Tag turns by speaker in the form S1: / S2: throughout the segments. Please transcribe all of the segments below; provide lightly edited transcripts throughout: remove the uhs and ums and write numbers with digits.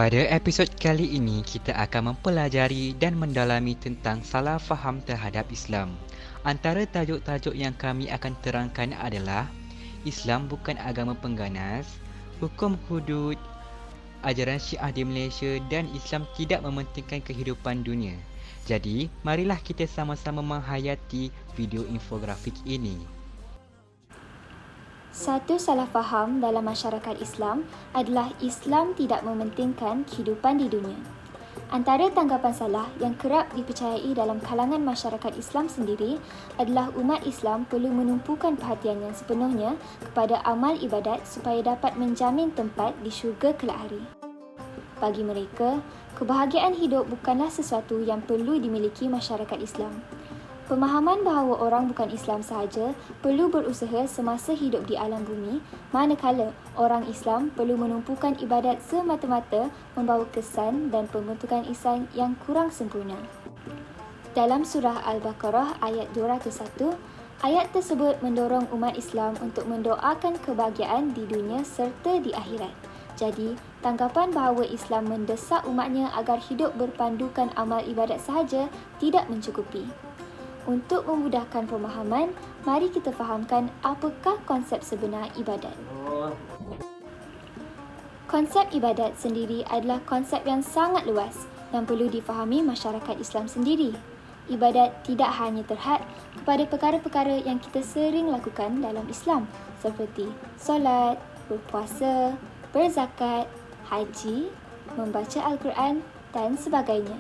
S1: Pada episod kali ini, kita akan mempelajari dan mendalami tentang salah faham terhadap Islam. Antara tajuk-tajuk yang kami akan terangkan adalah Islam bukan agama pengganas, hukum hudud, ajaran Syiah di Malaysia dan Islam tidak mementingkan kehidupan dunia. Jadi, marilah kita sama-sama menghayati video infografik ini.
S2: Satu salah faham dalam masyarakat Islam adalah Islam tidak mementingkan kehidupan di dunia. Antara tanggapan salah yang kerap dipercayai dalam kalangan masyarakat Islam sendiri adalah umat Islam perlu menumpukan perhatian yang sepenuhnya kepada amal ibadat supaya dapat menjamin tempat di syurga kelak hari. Bagi mereka, kebahagiaan hidup bukanlah sesuatu yang perlu dimiliki masyarakat Islam. Pemahaman bahawa orang bukan Islam sahaja perlu berusaha semasa hidup di alam bumi, manakala orang Islam perlu menumpukan ibadat semata-mata membawa kesan dan pembentukan ihsan yang kurang sempurna. Dalam surah Al-Baqarah ayat 201, ayat tersebut mendorong umat Islam untuk mendoakan kebahagiaan di dunia serta di akhirat. Jadi, tanggapan bahawa Islam mendesak umatnya agar hidup berpandukan amal ibadat sahaja tidak mencukupi. Untuk memudahkan pemahaman, mari kita fahamkan apakah konsep sebenar ibadat. Konsep ibadat sendiri adalah konsep yang sangat luas yang perlu difahami masyarakat Islam sendiri. Ibadat tidak hanya terhad kepada perkara-perkara yang kita sering lakukan dalam Islam seperti solat, berpuasa, berzakat, haji, membaca Al-Quran dan sebagainya.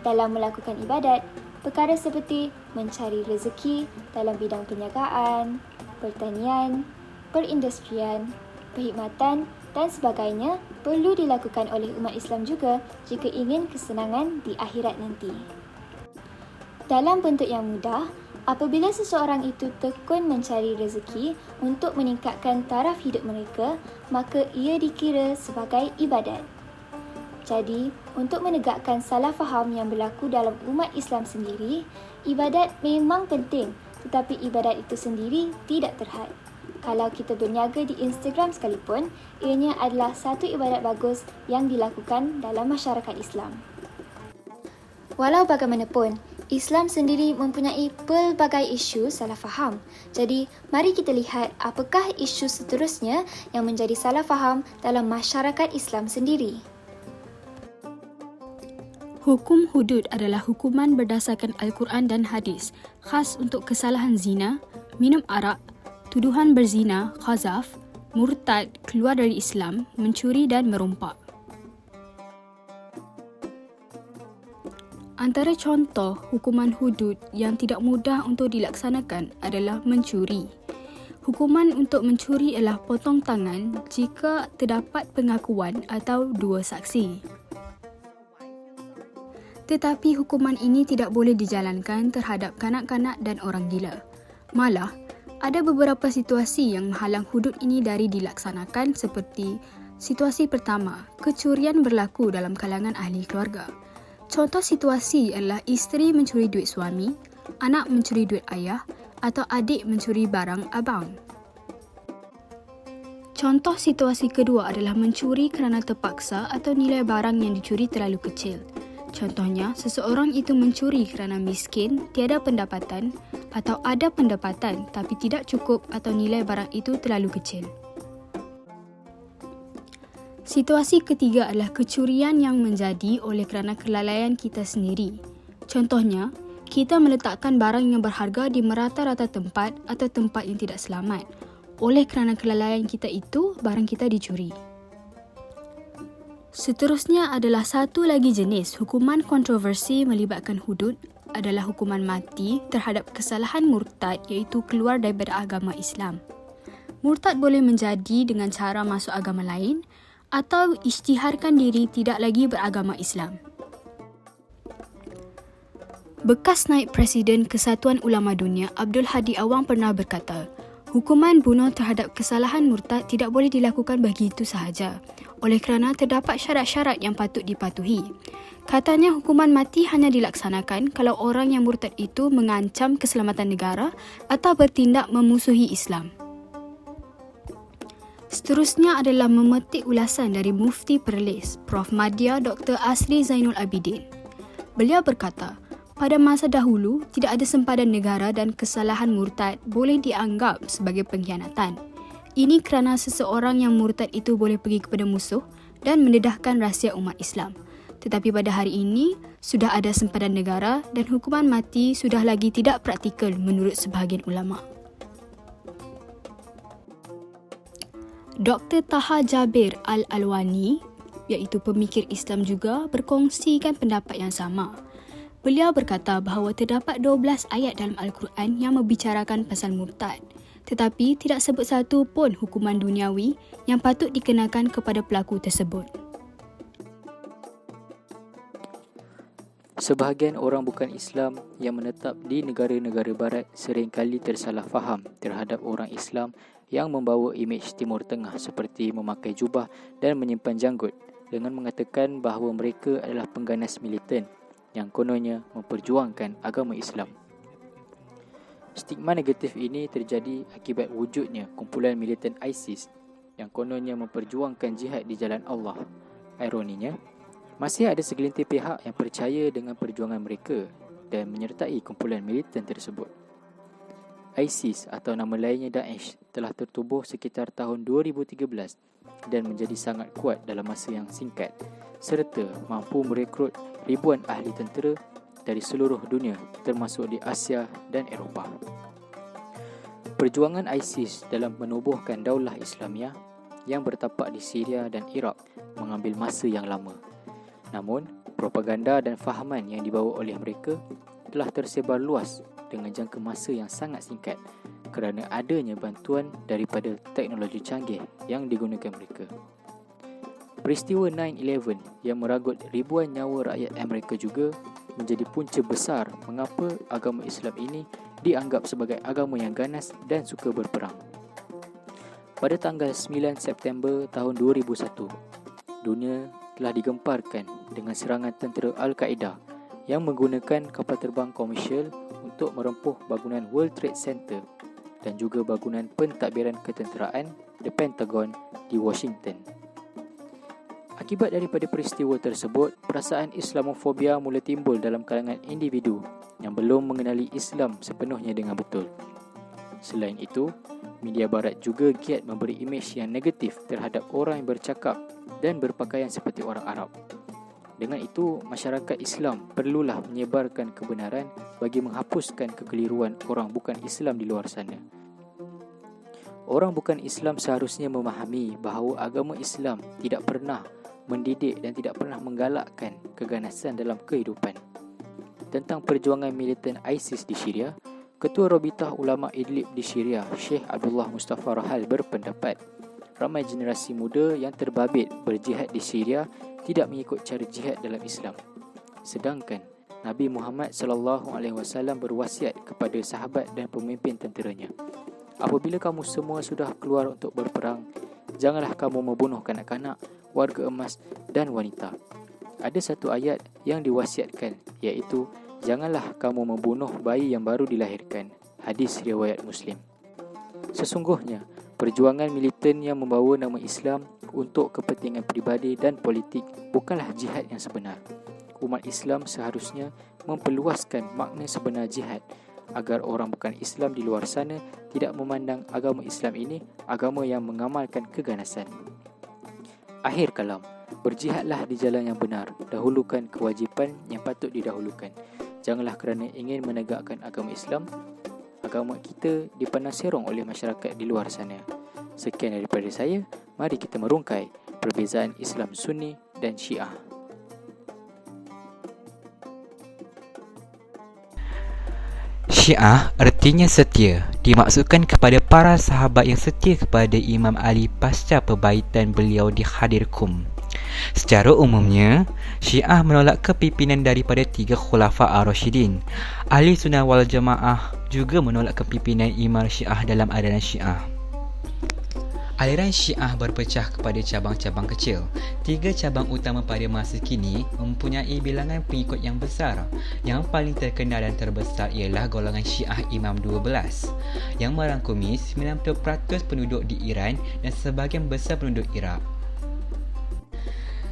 S2: Dalam melakukan ibadat, perkara seperti mencari rezeki dalam bidang perniagaan, pertanian, perindustrian, perkhidmatan dan sebagainya perlu dilakukan oleh umat Islam juga jika ingin kesenangan di akhirat nanti. Dalam bentuk yang mudah, apabila seseorang itu tekun mencari rezeki untuk meningkatkan taraf hidup mereka, maka ia dikira sebagai ibadat. Jadi, untuk menegakkan salah faham yang berlaku dalam umat Islam sendiri, ibadat memang penting, tetapi ibadat itu sendiri tidak terhad. Kalau kita berniaga di Instagram sekalipun, ianya adalah satu ibadat bagus yang dilakukan dalam masyarakat Islam. Walau bagaimanapun, Islam sendiri mempunyai pelbagai isu salah faham. Jadi, mari kita lihat apakah isu seterusnya yang menjadi salah faham dalam masyarakat Islam sendiri.
S3: Hukum hudud adalah hukuman berdasarkan Al-Quran dan hadis, khas untuk kesalahan zina, minum arak, tuduhan berzina, qazaf, murtad, keluar dari Islam, mencuri dan merompak. Antara contoh hukuman hudud yang tidak mudah untuk dilaksanakan adalah mencuri. Hukuman untuk mencuri ialah potong tangan jika terdapat pengakuan atau dua saksi. Tetapi hukuman ini tidak boleh dijalankan terhadap kanak-kanak dan orang gila. Malah, ada beberapa situasi yang menghalang hudud ini dari dilaksanakan seperti situasi pertama, kecurian berlaku dalam kalangan ahli keluarga. Contoh situasi adalah isteri mencuri duit suami, anak mencuri duit ayah atau adik mencuri barang abang. Contoh situasi kedua adalah mencuri kerana terpaksa atau nilai barang yang dicuri terlalu kecil. Contohnya, seseorang itu mencuri kerana miskin, tiada pendapatan atau ada pendapatan tapi tidak cukup atau nilai barang itu terlalu kecil. Situasi ketiga adalah kecurian yang menjadi oleh kerana kelalaian kita sendiri. Contohnya, kita meletakkan barang yang berharga di merata-rata tempat atau tempat yang tidak selamat. Oleh kerana kelalaian kita itu, barang kita dicuri. Seterusnya adalah satu lagi jenis hukuman kontroversi melibatkan hudud adalah hukuman mati terhadap kesalahan murtad iaitu keluar daripada agama Islam. Murtad boleh menjadi dengan cara masuk agama lain atau isytiharkan diri tidak lagi beragama Islam. Bekas naib Presiden Kesatuan Ulama Dunia Abdul Hadi Awang pernah berkata, hukuman bunuh terhadap kesalahan murtad tidak boleh dilakukan begitu sahaja oleh kerana terdapat syarat-syarat yang patut dipatuhi. Katanya hukuman mati hanya dilaksanakan kalau orang yang murtad itu mengancam keselamatan negara atau bertindak memusuhi Islam. Seterusnya adalah memetik ulasan dari Mufti Perlis, Prof. Madya Dr. Asri Zainul Abidin. Beliau berkata, pada masa dahulu tidak ada sempadan negara dan kesalahan murtad boleh dianggap sebagai pengkhianatan. Ini kerana seseorang yang murtad itu boleh pergi kepada musuh dan mendedahkan rahsia umat Islam. Tetapi pada hari ini, sudah ada sempadan negara dan hukuman mati sudah lagi tidak praktikal menurut sebahagian ulama. Dr. Taha Jabir Al-Alwani, iaitu pemikir Islam juga, berkongsikan pendapat yang sama. Beliau berkata bahawa terdapat 12 ayat dalam Al-Quran yang membicarakan pasal murtad, tetapi tidak sebut satu pun hukuman duniawi yang patut dikenakan kepada pelaku tersebut.
S4: Sebahagian orang bukan Islam yang menetap di negara-negara barat seringkali tersalah faham terhadap orang Islam yang membawa imej Timur Tengah seperti memakai jubah dan menyimpan janggut dengan mengatakan bahawa mereka adalah pengganas militan yang kononnya memperjuangkan agama Islam. Stigma negatif ini terjadi akibat wujudnya kumpulan militan ISIS yang kononnya memperjuangkan jihad di jalan Allah. Ironinya, masih ada segelintir pihak yang percaya dengan perjuangan mereka dan menyertai kumpulan militan tersebut. ISIS atau nama lainnya Daesh telah tertubuh sekitar tahun 2013 dan menjadi sangat kuat dalam masa yang singkat serta mampu merekrut ribuan ahli tentera dari seluruh dunia termasuk di Asia dan Eropah. Perjuangan ISIS dalam menubuhkan Daulah Islamiah yang bertapak di Syria dan Iraq mengambil masa yang lama. Namun, propaganda dan fahaman yang dibawa oleh mereka telah tersebar luas dengan jangka masa yang sangat singkat kerana adanya bantuan daripada teknologi canggih yang digunakan mereka. Peristiwa 9/11 yang meragut ribuan nyawa rakyat Amerika juga menjadi punca besar mengapa agama Islam ini dianggap sebagai agama yang ganas dan suka berperang. Pada tanggal 9 September tahun 2001, dunia telah digemparkan dengan serangan tentera Al-Qaeda yang menggunakan kapal terbang komersial untuk merempuh bangunan World Trade Center dan juga bangunan pentadbiran ketenteraan The Pentagon di Washington. Akibat daripada peristiwa tersebut, perasaan Islamofobia mula timbul dalam kalangan individu yang belum mengenali Islam sepenuhnya dengan betul. Selain itu, media barat juga giat memberi imej yang negatif terhadap orang yang bercakap dan berpakaian seperti orang Arab. Dengan itu, masyarakat Islam perlulah menyebarkan kebenaran bagi menghapuskan kekeliruan orang bukan Islam di luar sana. Orang bukan Islam seharusnya memahami bahawa agama Islam tidak pernah mendidik dan tidak pernah menggalakkan keganasan dalam kehidupan. Tentang perjuangan militan ISIS di Syria, Ketua Rabitah Ulama Idlib di Syria, Syekh Abdullah Mustafa Rahal berpendapat, ramai generasi muda yang terbabit berjihad di Syria tidak mengikut cara jihad dalam Islam. Sedangkan Nabi Muhammad SAW berwasiat kepada sahabat dan pemimpin tenteranya, apabila kamu semua sudah keluar untuk berperang, janganlah kamu membunuh kanak-kanak, warga emas dan wanita. Ada satu ayat yang diwasiatkan, iaitu janganlah kamu membunuh bayi yang baru dilahirkan. Hadis riwayat Muslim. Sesungguhnya, perjuangan militan yang membawa nama Islam untuk kepentingan peribadi dan politik bukanlah jihad yang sebenar. Umat Islam seharusnya memperluaskan makna sebenar jihad agar orang bukan Islam di luar sana tidak memandang agama Islam ini agama yang mengamalkan keganasan. Akhir kalam, berjihadlah di jalan yang benar, dahulukan kewajipan yang patut didahulukan. Janganlah kerana ingin menegakkan agama Islam, agama kita dipandang serong oleh masyarakat di luar sana. Sekian daripada saya, mari kita merungkai perbezaan Islam Sunni dan Syiah.
S1: Syiah artinya setia, dimaksudkan kepada para sahabat yang setia kepada Imam Ali pasca perbaitan beliau di Ghadir Qum. Secara umumnya, Syiah menolak kepimpinan daripada 3 Khulafa Ar-Rasyidin. Ahli Sunnah wal Jamaah juga menolak kepimpinan Imam Syiah dalam ajaran Syiah. Aliran Syiah berpecah kepada cabang-cabang kecil. 3 cabang utama pada masa kini mempunyai bilangan pengikut yang besar. Yang paling terkenal dan terbesar ialah golongan Syiah Imam 12 yang merangkumi 90% penduduk di Iran dan sebahagian besar penduduk Iraq.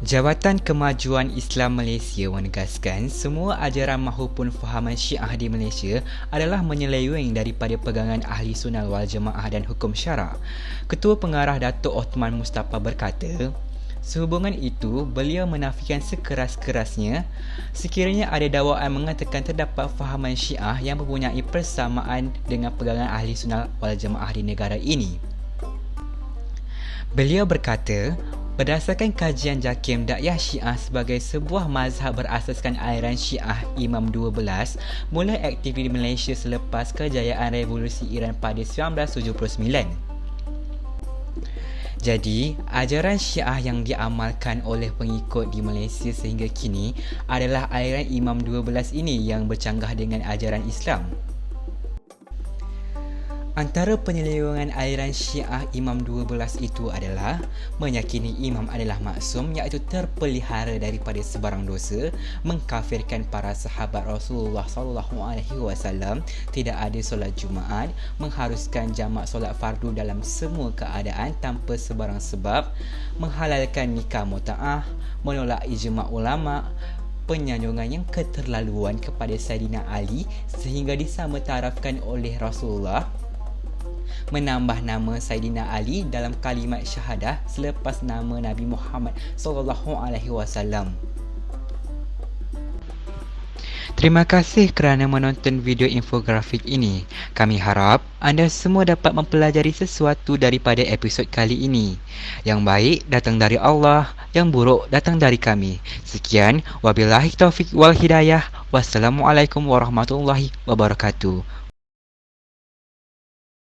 S1: Jabatan Kemajuan Islam Malaysia menegaskan semua ajaran maupun fahaman Syiah di Malaysia adalah menyeleweng daripada pegangan Ahli Sunnah wal Jamaah dan hukum syarak. Ketua Pengarah Datuk Othman Mustafa berkata, sehubungan itu, beliau menafikan sekeras-kerasnya sekiranya ada dakwaan mengatakan terdapat fahaman Syiah yang mempunyai persamaan dengan pegangan Ahli Sunnah wal Jamaah di negara ini. Beliau berkata, berdasarkan kajian JAKIM, dakwah Syiah sebagai sebuah mazhab berasaskan aliran Syiah Imam 12 mula aktif di Malaysia selepas kejayaan Revolusi Iran pada 1979. Jadi, ajaran Syiah yang diamalkan oleh pengikut di Malaysia sehingga kini adalah aliran Imam 12 ini yang bercanggah dengan ajaran Islam. Antara penyelewengan aliran Syiah Imam 12 itu adalah meyakini imam adalah maksum, iaitu terpelihara daripada sebarang dosa, mengkafirkan para sahabat Rasulullah SAW, tidak ada solat Jumaat, mengharuskan jamak solat fardu dalam semua keadaan tanpa sebarang sebab, menghalalkan nikah muta'ah, menolak ijma' ulama', penyanjungan yang keterlaluan kepada Saidina Ali sehingga disamatarafkan oleh Rasulullah, menambah nama Saidina Ali dalam kalimat syahadah selepas nama Nabi Muhammad SAW. Terima kasih kerana menonton video infografik ini. Kami harap anda semua dapat mempelajari sesuatu daripada episod kali ini. Yang baik datang dari Allah, yang buruk datang dari kami. Sekian, wabillahi taufiq wal hidayah. Wassalamualaikum warahmatullahi wabarakatuh.